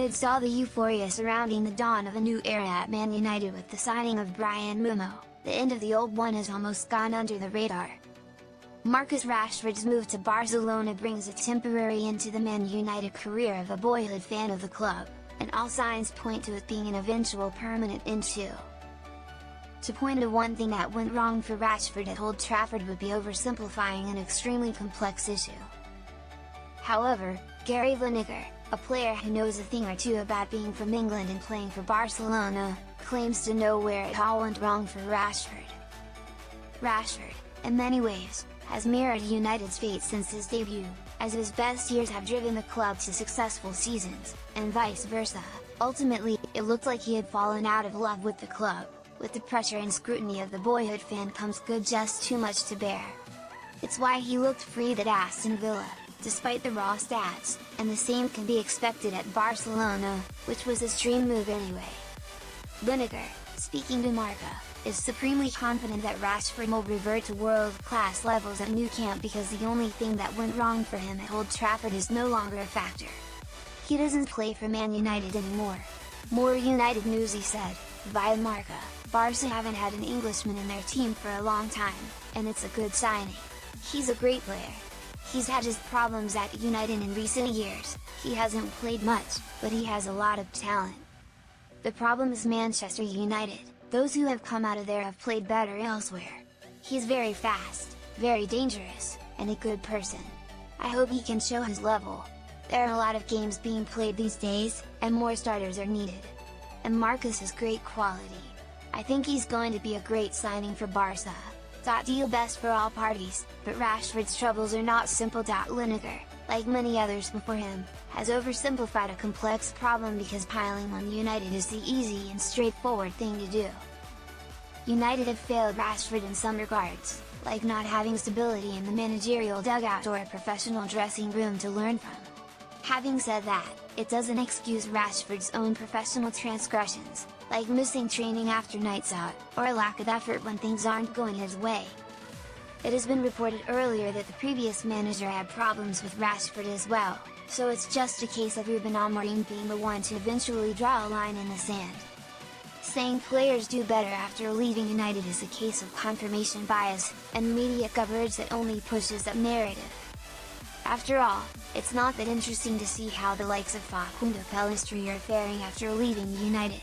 United saw the euphoria surrounding the dawn of a new era at Man United with the signing of Brian Mumo. The end of the old one has almost gone under the radar. Marcus Rashford's move to Barcelona brings a temporary end to the Man United career of a boyhood fan of the club, and all signs point to it being an eventual permanent end too. To point to one thing that went wrong for Rashford at Old Trafford would be oversimplifying an extremely complex issue. However, Gary Lineker, a player who knows a thing or two about being from England and playing for Barcelona, claims to know where it all went wrong for Rashford. Rashford, in many ways, has mirrored United's fate since his debut, as his best years have driven the club to successful seasons, and vice versa. Ultimately, it looked like he had fallen out of love with the club. With the pressure and scrutiny of the boyhood fan comes just too much to bear. It's why he looked freed at Aston Villa, despite the raw stats, and the same can be expected at Barcelona, which was his dream move anyway. Lineker, speaking to Marca, is supremely confident that Rashford will revert to world-class levels at Nou Camp because the only thing that went wrong for him at Old Trafford is no longer a factor. He doesn't play for Man United anymore. More United news, he said, via Marca. Barca haven't had an Englishman in their team for a long time, and it's a good signing. He's a great player. He's had his problems at United in recent years, he hasn't played much, but he has a lot of talent. The problem is Manchester United, those who have come out of there have played better elsewhere. He's very fast, very dangerous, and a good person. I hope he can show his level. There are a lot of games being played these days, and more starters are needed. And Marcus has great quality. I think he's going to be a great signing for Barca. Deal best for all parties, but Rashford's troubles are not simple. Lineker, like many others before him, has oversimplified a complex problem because piling on United is the easy and straightforward thing to do. United have failed Rashford in some regards, like not having stability in the managerial dugout or a professional dressing room to learn from. Having said that, it doesn't excuse Rashford's own professional transgressions, like missing training after nights out, or a lack of effort when things aren't going his way. It has been reported earlier that the previous manager had problems with Rashford as well, so it's just a case of Ruben Amorim being the one to eventually draw a line in the sand. Saying players do better after leaving United is a case of confirmation bias, and media coverage that only pushes that narrative. After all, it's not that interesting to see how the likes of Facundo Pellistri are faring after leaving United.